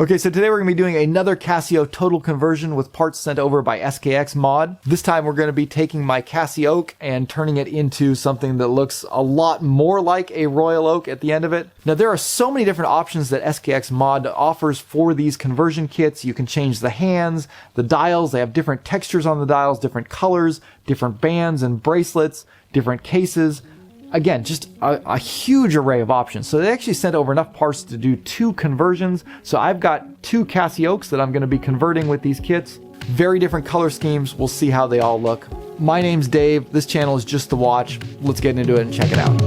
Okay, so today we're going to be doing another Casio total conversion with parts sent over by SKX Mod. This time we're going to be taking my CasiOak and turning it into something that looks a lot more like a Royal Oak at the end of it. Now there are so many different options that SKX Mod offers for these conversion kits. You can change the hands, the dials, they have different textures on the dials, different colors, different bands and bracelets, different cases. Again, just a huge array of options. So they actually sent over enough parts to do 2 conversions. So I've got 2 CasiOaks that I'm going to be converting with these kits. Very different color schemes. We'll see how they all look. My name's Dave. This channel is Just the Watch. Let's get into it and check it out.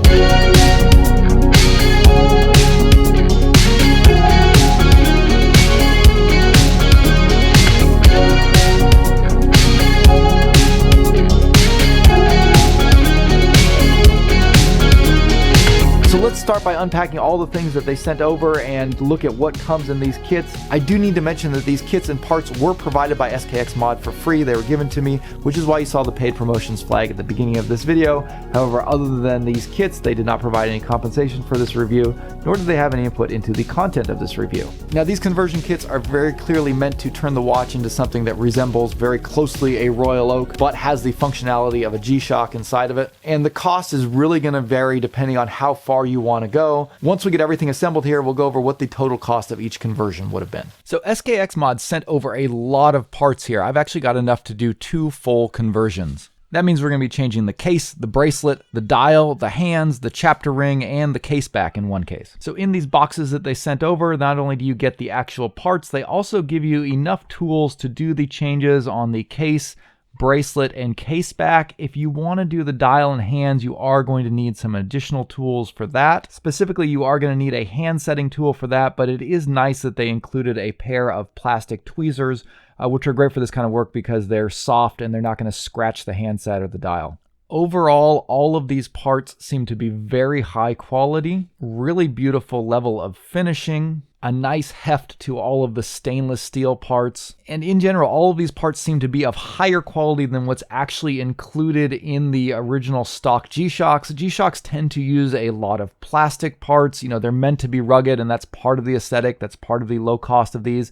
So let's start by unpacking all the things that they sent over and look at what comes in these kits. I do need to mention that these kits and parts were provided by SKX Mod for free. They were given to me, which is why you saw the paid promotions flag at the beginning of this video. However, other than these kits, they did not provide any compensation for this review, nor did they have any input into the content of this review. Now, these conversion kits are very clearly meant to turn the watch into something that resembles very closely a Royal Oak, but has the functionality of a G-Shock inside of it. And the cost is really going to vary depending on how far you want to go. Once we get everything assembled here, we'll go over what the total cost of each conversion would have been. So SKX Mod sent over a lot of parts here. I've actually got enough to do 2 full conversions. That means we're going to be changing the case, the bracelet, the dial, the hands, the chapter ring, and the case back in one case. So in these boxes that they sent over, not only do you get the actual parts, they also give you enough tools to do the changes on the case, bracelet, and case back. If you want to do the dial and hands, you are going to need some additional tools for that. Specifically, you are going to need a hand setting tool for that, but it is nice that they included a pair of plastic tweezers, which are great for this kind of work because they're soft and they're not going to scratch the handset or the dial. Overall, all of these parts seem to be very high quality, really beautiful level of finishing, a nice heft to all of the stainless steel parts, and in general, all of these parts seem to be of higher quality than what's actually included in the original stock G-Shocks. G-Shocks tend to use a lot of plastic parts. You know, they're meant to be rugged, and that's part of the aesthetic. That's part of the low cost of these.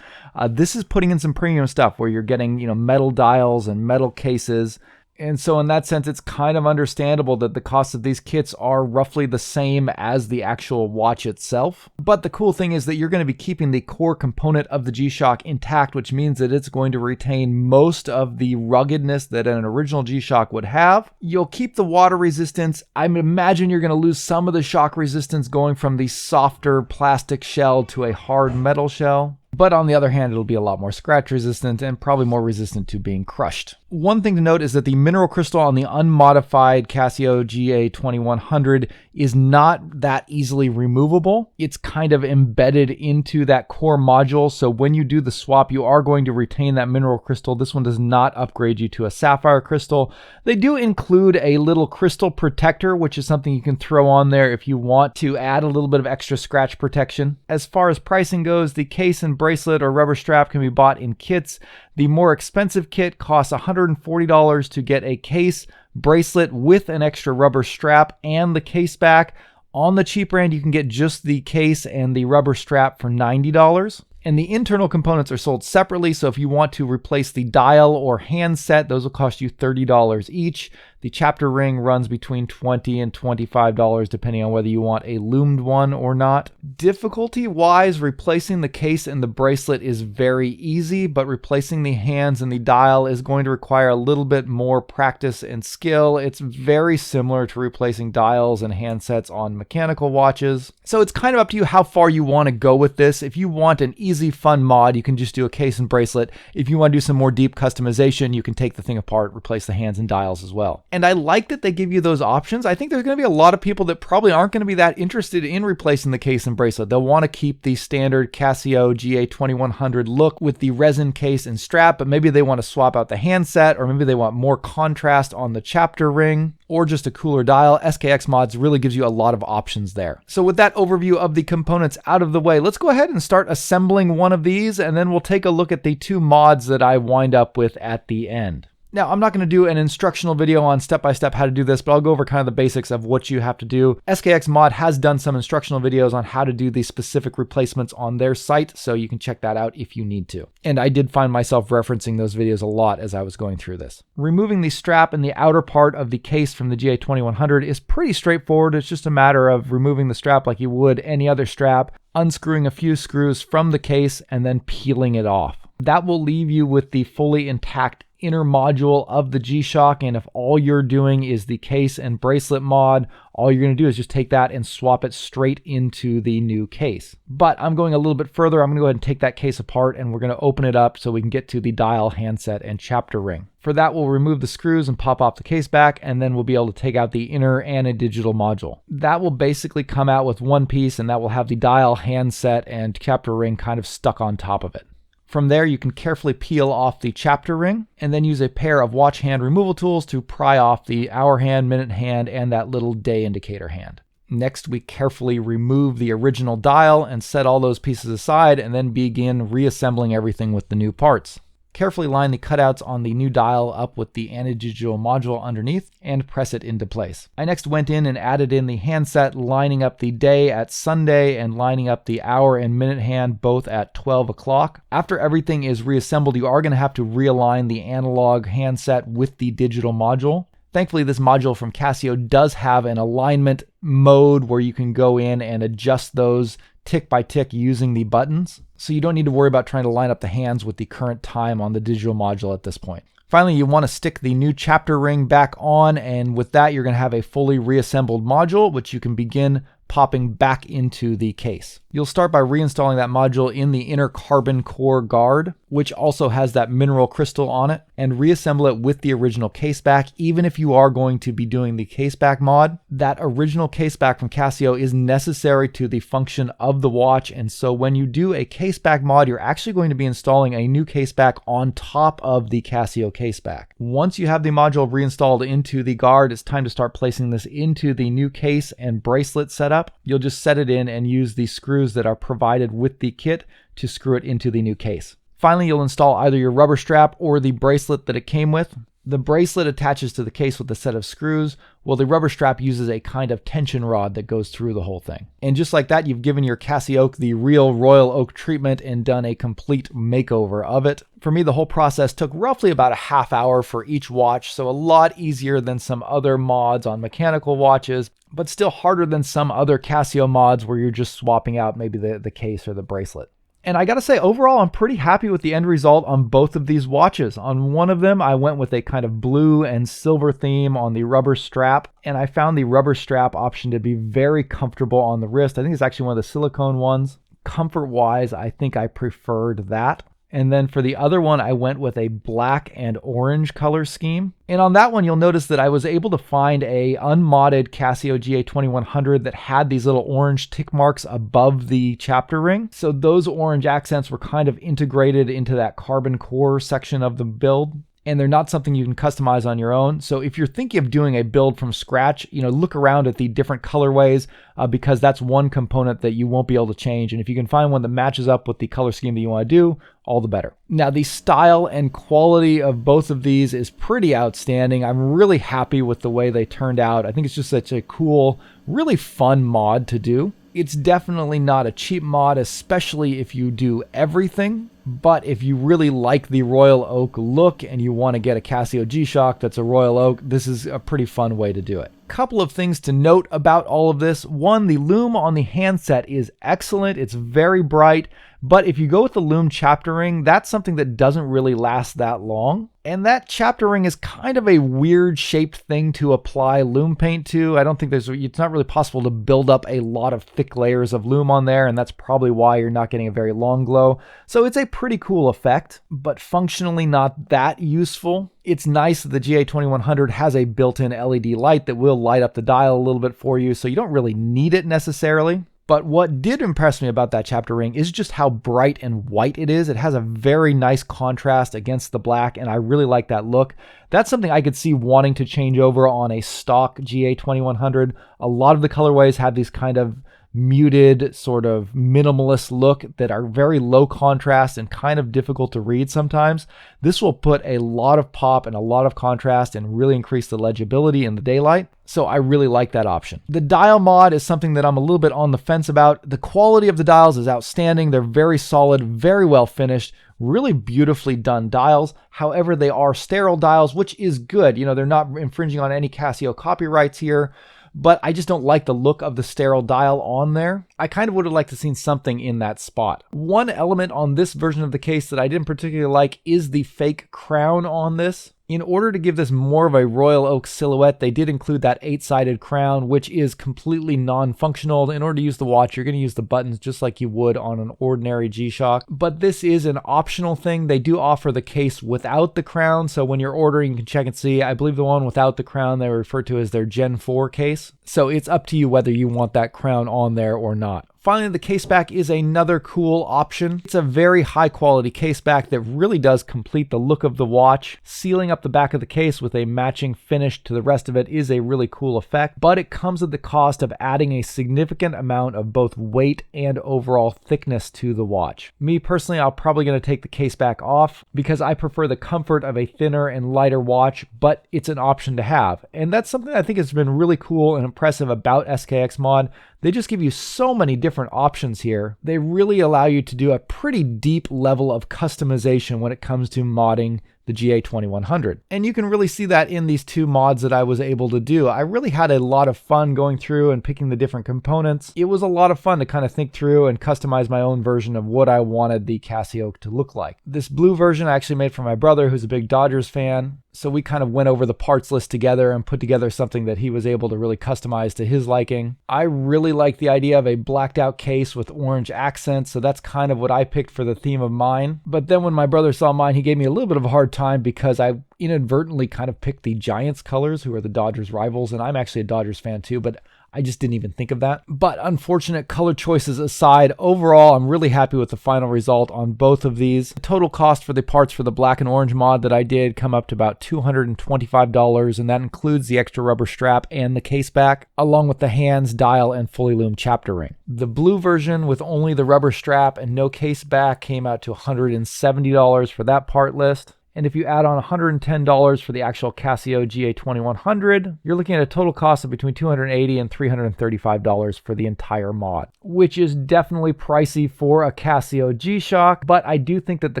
This is putting in some premium stuff where you're getting, you know, metal dials and metal cases. And so in that sense, it's kind of understandable that the cost of these kits are roughly the same as the actual watch itself. But the cool thing is that you're going to be keeping the core component of the G-Shock intact, which means that it's going to retain most of the ruggedness that an original G-Shock would have. You'll keep the water resistance. I imagine you're going to lose some of the shock resistance going from the softer plastic shell to a hard metal shell. But on the other hand, it'll be a lot more scratch resistant and probably more resistant to being crushed. One thing to note is that the mineral crystal on the unmodified Casio GA2100 is not that easily removable. It's kind of embedded into that core module. So when you do the swap, you are going to retain that mineral crystal. This one does not upgrade you to a sapphire crystal. They do include a little crystal protector, which is something you can throw on there if you want to add a little bit of extra scratch protection. As far as pricing goes, the case and bracelet or rubber strap can be bought in kits. The more expensive kit costs $140 to get a case, bracelet with an extra rubber strap and the case back. On the cheaper end, you can get just the case and the rubber strap for $90. And the internal components are sold separately, so if you want to replace the dial or handset, those will cost you $30 each. The chapter ring runs between $20 and $25 depending on whether you want a loomed one or not. Difficulty-wise, replacing the case and the bracelet is very easy, but replacing the hands and the dial is going to require a little bit more practice and skill. It's very similar to replacing dials and handsets on mechanical watches. So it's kind of up to you how far you want to go with this. If you want an easy, fun mod, you can just do a case and bracelet. If you want to do some more deep customization, you can take the thing apart, replace the hands and dials as well. And I like that they give you those options. I think there's going to be a lot of people that probably aren't going to be that interested in replacing the case and bracelet. They'll want to keep the standard Casio GA2100 look with the resin case and strap, but maybe they want to swap out the handset, or maybe they want more contrast on the chapter ring, or just a cooler dial. SKX Mods really gives you a lot of options there. So with that overview of the components out of the way, let's go ahead and start assembling one of these, and then we'll take a look at the 2 mods that I wind up with at the end. Now, I'm not going to do an instructional video on step-by-step how to do this, but I'll go over kind of the basics of what you have to do. SKX Mod has done some instructional videos on how to do these specific replacements on their site, so you can check that out if you need to. And I did find myself referencing those videos a lot as I was going through this. Removing the strap in the outer part of the case from the GA2100 is pretty straightforward. It's just a matter of removing the strap like you would any other strap, unscrewing a few screws from the case, and then peeling it off. That will leave you with the fully intact inner module of the G-Shock, and if all you're doing is the case and bracelet mod, all you're going to do is just take that and swap it straight into the new case. But I'm going a little bit further. I'm going to go ahead and take that case apart, and we're going to open it up so we can get to the dial, handset, and chapter ring. For that, we'll remove the screws and pop off the case back, and then we'll be able to take out the inner and a digital module. That will basically come out with one piece, and that will have the dial, handset, and chapter ring kind of stuck on top of it. From there, you can carefully peel off the chapter ring and then use a pair of watch hand removal tools to pry off the hour hand, minute hand, and that little day indicator hand. Next, we carefully remove the original dial and set all those pieces aside, and then begin reassembling everything with the new parts. Carefully line the cutouts on the new dial up with the anti-digital module underneath and press it into place. I next went in and added in the handset, lining up the day at Sunday and lining up the hour and minute hand both at 12 o'clock. After everything is reassembled, you are going to have to realign the analog handset with the digital module. Thankfully, this module from Casio does have an alignment mode where you can go in and adjust those tick by tick using the buttons. So you don't need to worry about trying to line up the hands with the current time on the digital module at this point. Finally, you want to stick the new chapter ring back on, and with that, you're going to have a fully reassembled module, which you can begin popping back into the case. You'll start by reinstalling that module in the inner carbon core guard, which also has that mineral crystal on it, and reassemble it with the original case back. Even if you are going to be doing the case back mod, that original case back from Casio is necessary to the function of the watch, and so when you do a case back mod, you're actually going to be installing a new case back on top of the Casio case back. Once you have the module reinstalled into the guard, it's time to start placing this into the new case and bracelet setup. You'll just set it in and use the screws that are provided with the kit to screw it into the new case. Finally, you'll install either your rubber strap or the bracelet that it came with. The bracelet attaches to the case with a set of screws, while the rubber strap uses a kind of tension rod that goes through the whole thing. And just like that, you've given your CasiOak the real royal oak treatment and done a complete makeover of it. For me, the whole process took roughly about a half hour for each watch, so a lot easier than some other mods on mechanical watches, but still harder than some other Casio mods where you're just swapping out maybe the case or the bracelet. And I gotta say, overall, I'm pretty happy with the end result on both of these watches. On one of them, I went with a kind of blue and silver theme on the rubber strap, and I found the rubber strap option to be very comfortable on the wrist. I think it's actually one of the silicone ones. Comfort-wise, I think I preferred that. And then for the other one, I went with a black and orange color scheme. And on that one, you'll notice that I was able to find a unmodded Casio GA2100 that had these little orange tick marks above the chapter ring. So those orange accents were kind of integrated into that carbon core section of the build. And they're not something you can customize on your own. So if you're thinking of doing a build from scratch, look around at the different colorways because that's one component that you won't be able to change. And if you can find one that matches up with the color scheme that you want to do, all the better. Now, the style and quality of both of these is pretty outstanding. I'm really happy with the way they turned out. I think it's just such a cool, really fun mod to do. It's definitely not a cheap mod, especially if you do everything. But if you really like the Royal Oak look and you want to get a Casio G-Shock that's a Royal Oak, this is a pretty fun way to do it. Couple of things to note about all of this. One, the lume on the handset is excellent. It's very bright. But if you go with the lume chapter ring, that's something that doesn't really last that long. And that chapter ring is kind of a weird shaped thing to apply lume paint to. I don't think it's not really possible to build up a lot of thick layers of lume on there, and that's probably why you're not getting a very long glow. So it's a pretty cool effect, but functionally not that useful. It's nice that the GA2100 has a built-in LED light that will light up the dial a little bit for you, so you don't really need it necessarily. But what did impress me about that chapter ring is just how bright and white it is. It has a very nice contrast against the black, and I really like that look. That's something I could see wanting to change over on a stock GA2100. A lot of the colorways have these kind of muted, sort of minimalist look that are very low contrast and kind of difficult to read sometimes. This will put a lot of pop and a lot of contrast and really increase the legibility in the daylight. So I really like that option. The dial mod is something that I'm a little bit on the fence about. The quality of the dials is outstanding. They're very solid, very well finished, really beautifully done dials. However, they are sterile dials, which is good. You know, they're not infringing on any Casio copyrights here, but I just don't like the look of the sterile dial on there. I kind of would have liked to seen something in that spot. One element on this version of the case that I didn't particularly like is the fake crown on this. In order to give this more of a royal oak silhouette, they did include that 8-sided crown, which is completely non-functional. In order to use the watch, you're going to use the buttons just like you would on an ordinary G-Shock. But this is an optional thing. They do offer the case without the crown, so when you're ordering, you can check and see. I believe the one without the crown they refer to as their Gen 4 case. So it's up to you whether you want that crown on there or not. Finally, the case back is another cool option. It's a very high quality case back that really does complete the look of the watch. Sealing up the back of the case with a matching finish to the rest of it is a really cool effect, but it comes at the cost of adding a significant amount of both weight and overall thickness to the watch. Me personally, I'm probably going to take the case back off because I prefer the comfort of a thinner and lighter watch, but it's an option to have. And that's something I think has been really cool and impressive about SKX Mod. They just give you so many different options here. They really allow you to do a pretty deep level of customization when it comes to modding the GA2100. And you can really see that in these two mods that I was able to do. I really had a lot of fun going through and picking the different components. It was a lot of fun to kind of think through and customize my own version of what I wanted the CasiOak to look like. This blue version I actually made for my brother, who's a big Dodgers fan. So we kind of went over the parts list together and put together something that he was able to really customize to his liking. I really like the idea of a blacked out case with orange accents, so that's kind of what I picked for the theme of mine. But then when my brother saw mine, he gave me a little bit of a hard time because I inadvertently kind of picked the Giants colors, who are the Dodgers rivals, and I'm actually a Dodgers fan too, but I just didn't even think of that. But unfortunate color choices aside, overall, I'm really happy with the final result on both of these. The total cost for the parts for the black and orange mod that I did come up to about $225, and that includes the extra rubber strap and the case back, along with the hands, dial, and fully loomed chapter ring. The blue version with only the rubber strap and no case back came out to $170 for that part list. And if you add on $110 for the actual Casio GA2100, you're looking at a total cost of between $280 and $335 for the entire mod, which is definitely pricey for a Casio G-Shock, but I do think that the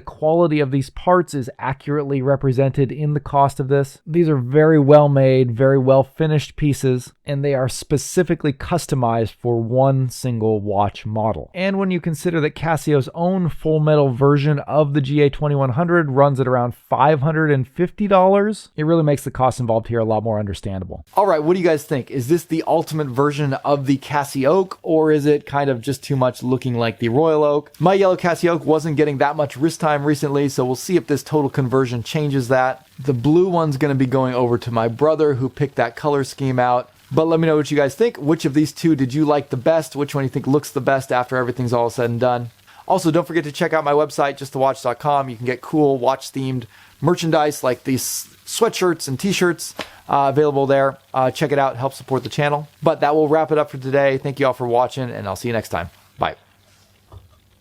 quality of these parts is accurately represented in the cost of this. These are very well made, very well finished pieces, and they are specifically customized for one single watch model. And when you consider that Casio's own full metal version of the GA2100 runs at around $550, it really makes the cost involved here a lot more understandable. All right, what do you guys think? Is this the ultimate version of the CasiOak, or is it kind of just too much looking like the Royal Oak? My yellow CasiOak wasn't getting that much wrist time recently, so we'll see if this total conversion changes that. The blue one's going to be going over to my brother, who picked that color scheme out. But let me know what you guys think. Which of these two did you like the best? Which one you think looks the best after everything's all said and done? Also, don't forget to check out my website, justthewatch.com. You can get cool watch-themed merchandise like these sweatshirts and t-shirts available there. Check it out. Help support the channel. But that will wrap it up for today. Thank you all for watching, and I'll see you next time.